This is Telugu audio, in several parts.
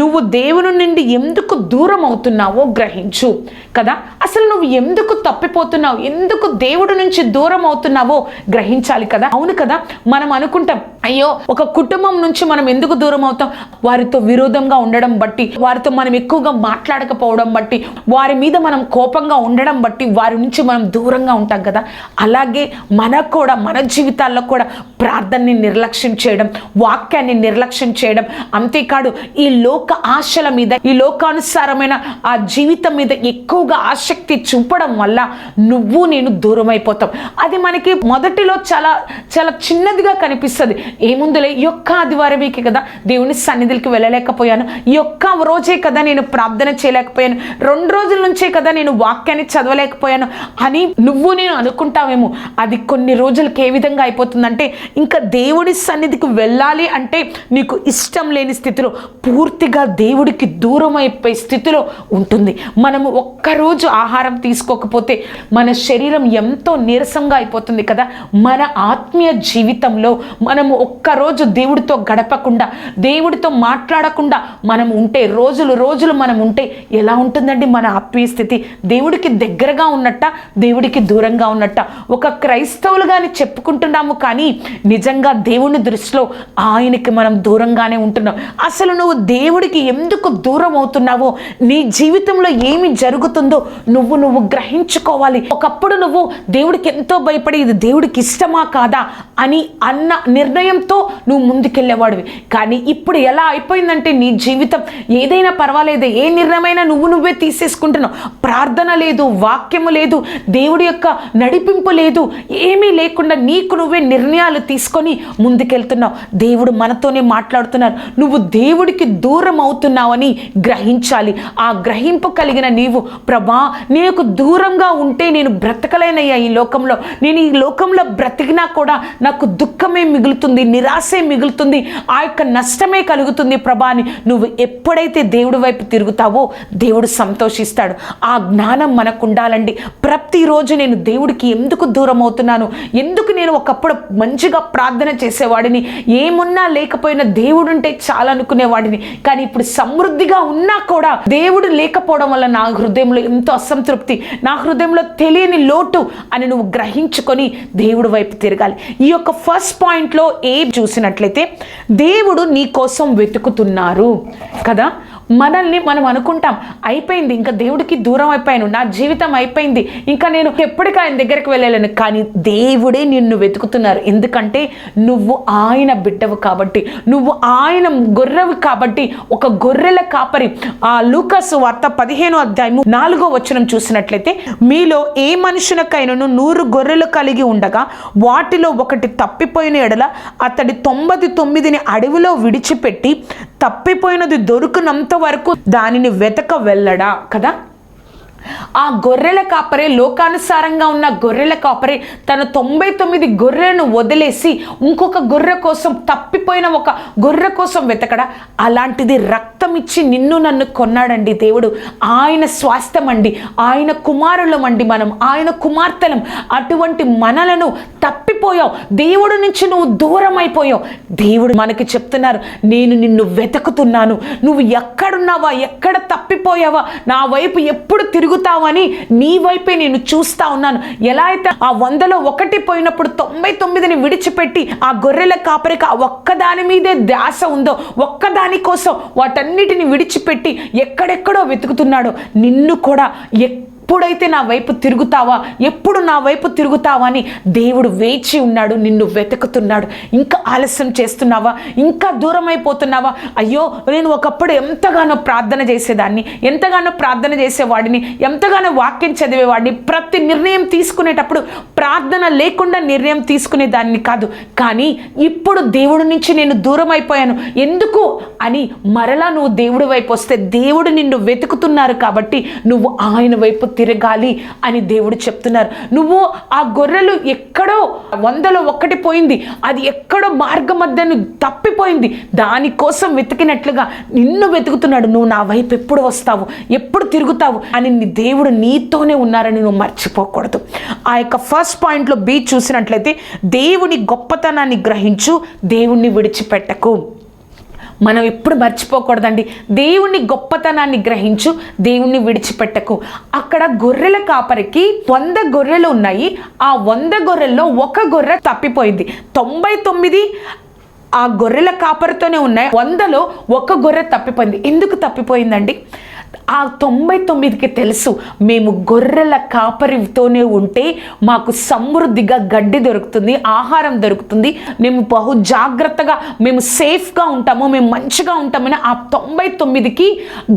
నువ్వు దేవుని నుండి ఎందుకు దూరం అవుతున్నావో గ్రహించు కదా. అసలు నువ్వు ఎందుకు తప్పిపోతున్నావు, ఎందుకు దేవుడి నుంచి దూరం అవుతున్నావో గ్రహించాలి కదా. అవును కదా, మనం అనుకుంటాం అయ్యో ఒక కుటుంబం నుంచి మనం ఎందుకు దూరం అవుతాం, వారితో విరోధంగా ఉండడం బట్టి, వారితో మనం ఎక్కువగా మాట్లాడకపోవడం బట్టి, వారి మీద మనం కోపంగా ఉండడం బట్టి వారి నుంచి మనం దూరంగా ఉంటాం కదా. అలాగే మనకు కూడా మన జీవితాల్లో కూడా ప్రార్థనని నిర్లక్ష్యం చేయడం, వాక్యాన్ని నిర్లక్ష్యం చేయడం, అంతేకాదు ఈ లోక ఆశల మీద, ఈ లోకానుసారమైన ఆ జీవితం మీద ఎక్కువగా ఆసక్తి చూపడం వల్ల నువ్వు నేను దూరం అయిపోతాం. అది మనకి మొదటిలో చాలా చాలా చిన్నదిగా కనిపిస్తుంది. ఏముందులే, ఈ ఒక్క ఆదివారమేకి కదా దేవుని సన్నిధికి వెళ్ళలేకపోయాను, ఈ ఒక్క రోజే కదా నేను ప్రార్థన చేయలేకపోయాను, 2 రోజుల నుంచే కదా నేను వాక్యాన్ని చదవలేకపోయాను అని నువ్వు నేను అనుకుంటావేమో. అది కొన్ని రోజులకి ఏ విధంగా అయిపోతుందంటే, ఇంకా దేవుడి సన్నిధికి వెళ్ళాలి అంటే నీకు ఇష్టం లేని స్థితిలో, పూర్తిగా దేవుడికి దూరం అయిపోయే స్థితిలో ఉంటుంది. మనము ఒక్కరోజు ఆహారం తీసుకోకపోతే మన శరీరం ఎంతో నీరసంగా అయిపోతుంది కదా. మన ఆత్మీయ జీవితంలో మనము ఒక్కరోజు దేవుడితో గడపకుండా, దేవుడితో మాట్లాడకుండా మనం ఉంటే, రోజులు మనం ఉంటే ఎలా ఉంటుందండి మన ఆత్మీయ స్థితి? దేవుడికి దగ్గరగా ఉన్నట్ట, దేవుడికి దూరంగా ఉన్నట్ట? ఒక క్రైస్తవులుగాని చెప్పుకుంటున్నాము కానీ నిజంగా దేవుని దృష్టిలో ఆయనకి మనం దూరంగానే ఉంటున్నాం. అసలు నువ్వు దేవుడికి ఎందుకు దూరం అవుతున్నావో, నీ జీవితంలో ఏమి జరుగుతుందో నువ్వు గ్రహించుకోవాలి. ఒకప్పుడు నువ్వు దేవుడికి ఎంతో భయపడి ఇది దేవుడికి ఇష్టమా కాదా అని అన్న నిర్ణయంతో నువ్వు ముందుకెళ్ళేవాడివి. కానీ ఇప్పుడు ఎలా అయిపోయిందంటే నీ జీవితం ఏదైనా పర్వాలేదు, ఏ నిర్ణయమైనా నువ్వే తీసేసుకుంటున్నావు. ప్రార్థన లేదు, వాక్యము లేదు, దేవుడి యొక్క నడిపింపు లేదు, ఏమీ లేకుండా నీకు నువ్వే నిర్ణయాలు తీసుకొని ముందుకెళ్తున్నావు. దేవుడు మనతోనే మాట్లాడుతున్నారు. నువ్వు దేవుడికి దూరం అవుతున్నావని గ్రహించాలి. ఆ గ్రహింపు కలిగిన నీవు, ప్రభా నీకు దూరంగా ఉంటే నేను బ్రతకలేనయ్యా ఈ లోకంలో, నేను ఈ లోకంలో బ్రతికినా కూడా నాకు దుఃఖమే మిగులుతుంది, నిరాశే మిగులుతుంది, ఆ యొక్క నష్టమే కలుగుతుంది ప్రభా అని నువ్వు ఎప్పుడైతే దేవుడి వైపు తిరుగుతావో దేవుడు సంతోషిస్తాడు. ఆ జ్ఞానం మనకు ఉండాలండి. ప్రతిరోజు నేను దేవుడికి ఎందుకు దూరం అవుతున్నాను, ఎందుకు నేను ఒకప్పుడు మంచిగా ప్రార్థన చేసేవాడిని, ఏమున్నా లేకపోయినా దేవుడు ఉంటే చాలా అనుకునేవాడిని, కానీ ఇప్పుడు సమృద్ధిగా ఉన్నా కూడా దేవుడు లేకపోవడం వల్ల నా హృదయంలో ఎంతో అసంతృప్తి, నా హృదయంలో తెలియని లోటు అని నువ్వు గ్రహించుకొని దేవుడి వైపు తిరగాలి. ఈ యొక్క ఫస్ట్ పాయింట్లో చూసినట్లయితే దేవుడు నీ కోసం వెతుకుతున్నారు కదా. మనల్ని మనం అనుకుంటాం అయిపోయింది, ఇంకా దేవుడికి దూరం అయిపోయాను, నా జీవితం అయిపోయింది, ఇంకా నేను ఎప్పటికీ ఆయన దగ్గరికి వెళ్ళలేను. కానీ దేవుడే నిన్ను వెతుకుతున్నారు. ఎందుకంటే నువ్వు ఆయన బిడ్డవు కాబట్టి, నువ్వు ఆయన గొర్రెవు కాబట్టి. ఒక గొర్రెల కాపరి, ఆ లూకాసు వార్త 15వ అధ్యాయము 4వ వచనం చూసినట్లయితే, మీలో ఏ మనుషునికైనను 100 గొర్రెలు కలిగి ఉండగా వాటిలో ఒకటి తప్పిపోయిన ఎడల అతడి 99ని అడవిలో విడిచిపెట్టి తప్పిపోయినది దొరుకునంత వరకు దానిని వెతక వెళ్ళడా కదా. ఆ గొర్రెల కాపరే, లోకానుసారంగా ఉన్న గొర్రెల కాపరే తన 99 గొర్రెలను వదిలేసి ఇంకొక గొర్రె కోసం, తప్పిపోయిన ఒక గొర్రె కోసం వెతకడా? అలాంటిది రక్తం ఇచ్చి నిన్ను నన్ను కొన్నాడండి దేవుడు. ఆయన స్వాస్థ్యం అండి, ఆయన కుమారులం అండి మనం, ఆయన కుమార్తెలం. అటువంటి మనలను తప్పిపోయావు, దేవుడి నుంచి నువ్వు దూరం అయిపోయావు. దేవుడు మనకి చెప్తున్నారు, నేను నిన్ను వెతుకుతున్నాను, నువ్వు ఎక్కడున్నావా, ఎక్కడ తప్పిపోయావా, నా వైపు ఎప్పుడు తిరుగుతావని నీ వైపే నేను చూస్తా ఉన్నాను. ఎలా అయితే ఆ 100లో 1 పోయినప్పుడు 99ని విడిచిపెట్టి ఆ గొర్రెల కాపరికి ఆ ఒక్కదాని మీదే ధ్యాస ఉందో, ఒక్కదాని కోసం వాటన్నిటిని విడిచిపెట్టి ఎక్కడెక్కడో వెతుకుతున్నాడో, నిన్ను కూడా ఎప్పుడైతే నా వైపు తిరుగుతావా, ఎప్పుడు నా వైపు తిరుగుతావా అని దేవుడు వేచి ఉన్నాడు, నిన్ను వెతుకుతున్నాడు. ఇంకా ఆలస్యం చేస్తున్నావా, ఇంకా దూరం అయిపోతున్నావా? అయ్యో నేను ఒకప్పుడు ఎంతగానో ప్రార్థన చేసేదాన్ని, ఎంతగానో ప్రార్థన చేసేవాడిని, ఎంతగానో వాక్యం చదివేవాడిని, ప్రతి నిర్ణయం తీసుకునేటప్పుడు ప్రార్థన లేకుండా నిర్ణయం తీసుకునేదాన్ని కాదు. కానీ ఇప్పుడు దేవుడి నుంచి నేను దూరం అయిపోయాను, ఎందుకు అని మరలా నువ్వు దేవుడి వైపు వస్తే దేవుడు నిన్ను వెతుకుతున్నారు కాబట్టి నువ్వు ఆయన వైపు తిరగాలి అని దేవుడు చెప్తున్నారు. నువ్వు ఆ గొర్రెలు ఎక్కడో 100లో 1 పోయింది, అది ఎక్కడో మార్గ మధ్యను తప్పిపోయింది, దానికోసం వెతికినట్లుగా నిన్ను వెతుకుతున్నాడు. నువ్వు నా వైపు ఎప్పుడు వస్తావు, ఎప్పుడు తిరుగుతావు అని దేవుడు నీతోనే ఉన్నారని నువ్వు మర్చిపోకూడదు. ఆ యొక్క ఫస్ట్ పాయింట్లో B చూసినట్లయితే, దేవుని గొప్పతనాన్ని గ్రహించు, దేవుణ్ణి విడిచిపెట్టకు. మనం ఎప్పుడు మర్చిపోకూడదండి. దేవుని గొప్పతనాన్ని గ్రహించు, దేవుణ్ణి విడిచిపెట్టకు. అక్కడ గొర్రెల కాపరికి 100 గొర్రెలు ఉన్నాయి. ఆ 100 గొర్రెల్లో ఒక గొర్రె తప్పిపోయింది. 99 ఆ గొర్రెల కాపరితోనే ఉన్నాయి. 100లో ఒక గొర్రె తప్పిపోయింది. ఎందుకు తప్పిపోయిందండి? ఆ 99కి తెలుసు, మేము గొర్రెల కాపరితోనే ఉంటే మాకు సమృద్ధిగా గడ్డి దొరుకుతుంది, ఆహారం దొరుకుతుంది, మేము బహు జాగ్రత్తగా, మేము సేఫ్గా ఉంటాము, మేము మంచిగా ఉంటామని ఆ 99కి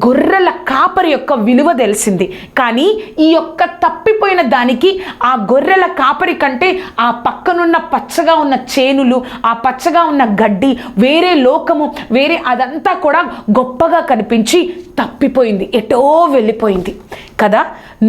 గొర్రెల కాపరి యొక్క విలువ తెలిసింది. కానీ ఈ యొక్క తప్పిపోయిన దానికి ఆ గొర్రెల కాపరి కంటే ఆ పక్కనున్న పచ్చగా ఉన్న చేనులు, ఆ పచ్చగా ఉన్న గడ్డి, వేరే లోకము, వేరే అదంతా కూడా గొప్పగా కనిపించి తప్పిపోయింది, ఎటో వెళ్ళిపోయింది కదా.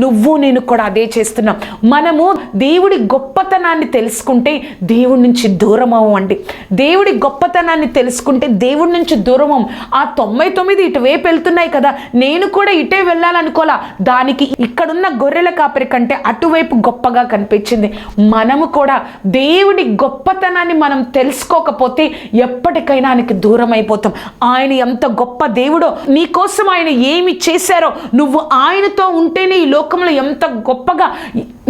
నువ్వు నేను కూడా అదే చేస్తున్నాం. మనము దేవుడి గొప్పతనాన్ని తెలుసుకుంటే దేవుడి నుంచి దూరం అవ్వండి. దేవుడి గొప్పతనాన్ని తెలుసుకుంటే దేవుడి నుంచి దూరం అవ్వం. ఆ 99 ఇటువైపు వెళ్తున్నాయి కదా, నేను కూడా ఇటే వెళ్ళాలనుకోలా. దానికి ఇక్కడున్న గొర్రెల కాపరి కంటే అటువైపు గొప్పగా కనిపించింది. మనము కూడా దేవుడి గొప్పతనాన్ని మనం తెలుసుకోకపోతే ఎప్పటికైనా ఆయనకి దూరం అయిపోతాం. ఆయన ఎంత గొప్ప దేవుడో, నీకోసం ఆయన ఏమి చేశారో, నువ్వు ఆయనతో ఉంటేనే ఈ లోకంలో ఎంత గొప్పగా,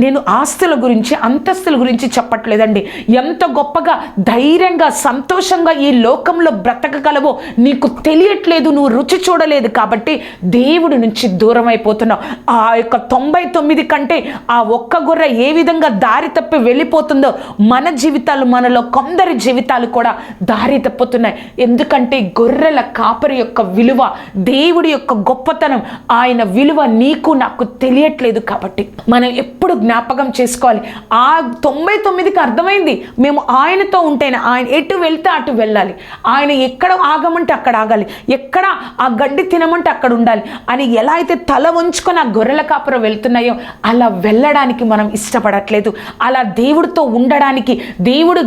నేను ఆస్తుల గురించి అంతస్తుల గురించి చెప్పట్లేదండి, ఎంత గొప్పగా ధైర్యంగా సంతోషంగా ఈ లోకంలో బ్రతకగలవో నీకు తెలియట్లేదు, నువ్వు రుచి చూడలేదు కాబట్టి దేవుడి నుంచి దూరం అయిపోతున్నావు. ఆ యొక్క 99 కంటే ఆ ఒక్క గొర్రె ఏ విధంగా దారి తప్పి వెళ్ళిపోతుందో మన జీవితాలు, మనలో కొందరి జీవితాలు కూడా దారి తప్పుతున్నాయి. ఎందుకంటే గొర్రెల కాపరి యొక్క విలువ, దేవుడి యొక్క గొప్పతనం, ఆయన విలువ నీకు నాకు తెలియట్లేదు. కాబట్టి మనం ఎప్పుడు జ్ఞాపకం చేసుకోవాలి. ఆ 99కి అర్థమైంది, మేము ఆయనతో ఉంటేనే, ఆయన ఎటు వెళ్తే అటు వెళ్ళాలి, ఆయన ఎక్కడ ఆగమంటే అక్కడ ఆగాలి, ఎక్కడ ఆ గడ్డి తినమంటే అక్కడ ఉండాలి అని ఎలా అయితే తల వంచుకొని ఆ గొర్రెల కాపురం వెళ్తున్నాయో అలా వెళ్ళడానికి మనం ఇష్టపడట్లేదు. అలా దేవుడితో ఉండడానికి, దేవుడు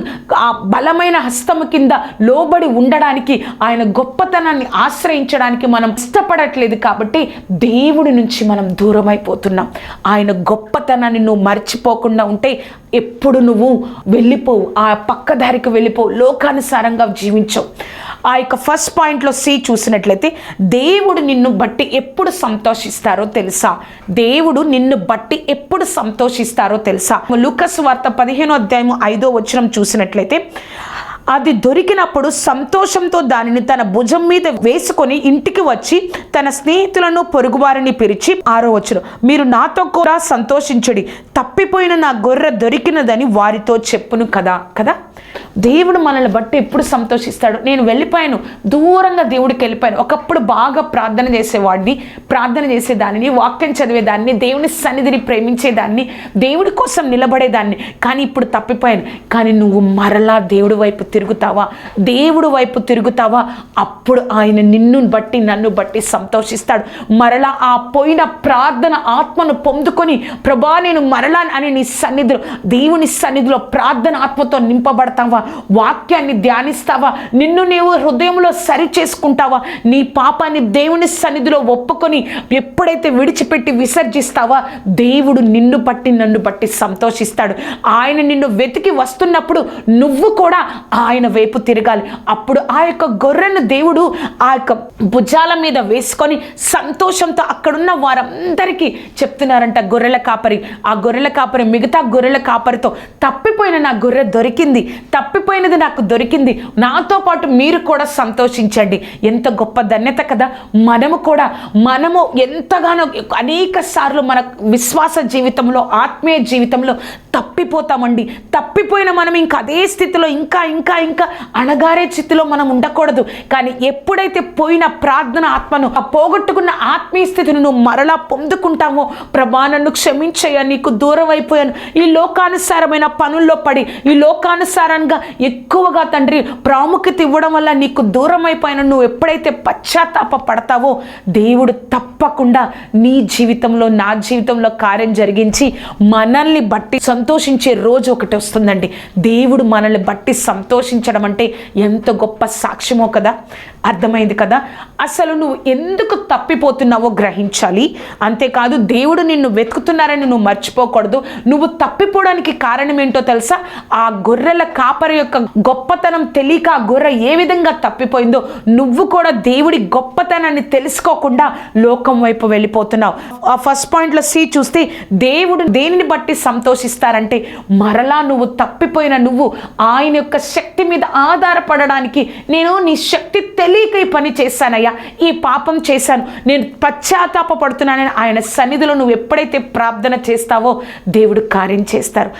ఆ బలమైన హస్తము కింద లోబడి ఉండడానికి, ఆయన గొప్పతనాన్ని ఆశ్రయించడానికి మనం ఇష్టపడట్లేదు. కాబట్టి దేవుడి నుంచి మనం దూరం అయిపోతున్నాం. ఆయన గొప్పతనాన్ని నువ్వు మర్చిపోకుండా ఉంటే ఎప్పుడు నువ్వు వెళ్ళిపోవు, ఆ పక్కదారికి వెళ్ళిపోవు, లోకానుసారంగా జీవించవు. ఆ యొక్క ఫస్ట్ పాయింట్లో సి చూసినట్లయితే, దేవుడు నిన్ను బట్టి ఎప్పుడు సంతోషిస్తారో తెలుసా? దేవుడు నిన్ను బట్టి ఎప్పుడు సంతోషిస్తారో తెలుసా? లూకాసు వార్త 15వ అధ్యాయము 5వ వచనం చూసినట్లయితే, అది దొరికినప్పుడు సంతోషంతో దానిని తన భుజం మీద వేసుకొని ఇంటికి వచ్చి తన స్నేహితులను పొరుగువారిని పిలిచి 6వ వచనం, మీరు నాతో కూడా సంతోషించుడి, తప్పిపోయిన నా గొర్రె దొరికినదని వారితో చెప్పును కదా. దేవుడు మనల్ని బట్టి ఎప్పుడు సంతోషిస్తాడు. నేను వెళ్ళిపోయాను, దూరంగా దేవుడికి వెళ్ళిపోయాను. ఒకప్పుడు బాగా ప్రార్థన చేసేవాడిని, ప్రార్థన చేసేదాన్ని, వాక్యం చదివేదాన్ని, దేవుని సన్నిధిని ప్రేమించేదాన్ని, దేవుడి కోసం నిలబడేదాన్ని. కానీ ఇప్పుడు తప్పిపోయాను. కానీ నువ్వు మరలా దేవుడి వైపు తిరుగుతావా, దేవుడి వైపు తిరుగుతావా, అప్పుడు ఆయన నిన్ను బట్టి నన్ను బట్టి సంతోషిస్తాడు. మరలా ఆ పోయిన ప్రార్థన ఆత్మను పొందుకొని, ప్రభా నేను మరలా అని నీ సన్నిధిలో, దేవుని సన్నిధిలో ప్రార్థన ఆత్మతో నింపబడతావా, వాక్యాన్ని ధ్యానిస్తావా, నిన్ను నీవు హృదయంలో సరి చేసుకుంటావా, నీ పాపాన్ని దేవుని సన్నిధిలో ఒప్పుకొని ఎప్పుడైతే విడిచిపెట్టి విసర్జిస్తావా, దేవుడు నిన్ను బట్టి నన్ను బట్టి సంతోషిస్తాడు. ఆయన నిన్ను వెతికి వస్తున్నప్పుడు నువ్వు కూడా ఆయన వైపు తిరగాలి. అప్పుడు ఆ యొక్క గొర్రెను దేవుడు ఆ యొక్క భుజాల మీద వేసుకొని సంతోషంతో అక్కడున్న వారందరికీ చెప్తున్నారంట. గొర్రెల కాపరి, ఆ గొర్రెల కాపరి మిగతా గొర్రెల కాపరితో, తప్పిపోయిన నా గొర్రె దొరికింది, తప్పిపోయినది నాకు దొరికింది, నాతో పాటు మీరు కూడా సంతోషించండి. ఎంత గొప్ప ధన్యత కదా. మనము ఎంతగానో అనేక సార్లు మన విశ్వాస జీవితంలో, ఆత్మీయ జీవితంలో తప్పిపోతామండి. తప్పిపోయిన మనం ఇంకా అదే స్థితిలో ఇంకా ఇంకా ఇంకా అణగారే స్థితిలో మనం ఉండకూడదు. కానీ ఎప్పుడైతే పోయిన ప్రార్థన ఆత్మను, ఆ పోగొట్టుకున్న ఆత్మీయ స్థితిని నువ్వు మరలా పొందుకుంటావో, ప్రభా నన్ను క్షమించయ్యా, నీకు దూరం అయిపోయాను, ఈ లోకానుసారమైన పనుల్లో పడి, ఈ లోకానుసారంగా ఎక్కువగా తండ్రి ప్రాముఖ్యత ఇవ్వడం వల్ల నీకు దూరం అయిపోయాను, నువ్వు ఎప్పుడైతే పశ్చాత్తాప పడతావో దేవుడు తప్పకుండా నీ జీవితంలో, నా జీవితంలో కార్యం జరిగించి మనల్ని బట్టి సంతోషించే రోజు ఒకటి వస్తుందండి. దేవుడు మనల్ని బట్టి సంతోషించడం అంటే ఎంత గొప్ప సాక్ష్యమో కదా. అర్థమైంది కదా. అసలు నువ్వు ఎందుకు తప్పిపోతున్నావో గ్రహించాలి. అంతేకాదు దేవుడు నిన్ను వెతుకుతున్నారని నువ్వు మర్చిపోకూడదు. నువ్వు తప్పిపోవడానికి కారణం ఏంటో తెలుసా? ఆ గొర్రెల కాపరి యొక్క గొప్పతనం తెలియక ఆ గొర్రె ఏ విధంగా తప్పిపోయిందో నువ్వు కూడా దేవుడి గొప్పతనాన్ని తెలుసుకోకుండా లోకం వైపు వెళ్ళిపోతున్నావు. ఆ ఫస్ట్ పాయింట్లో సి చూస్తే దేవుడు దేనిని బట్టి సంతోషిస్తారంటే మరలా నువ్వు తప్పిపోయిన నువ్వు ఆయన యొక్క శక్తి మీద ఆధారపడడానికి, నేను నీ శక్తి తెలియక ఈ పని చేశానయ్యా, ఈ పాపం చేశాను, నేను పశ్చాత్తాప పడుతున్నానని ఆయన సన్నిధిలో నువ్వు ఎప్పుడైతే ప్రార్థన చేస్తావో దేవుడు కార్యం చేస్తారు.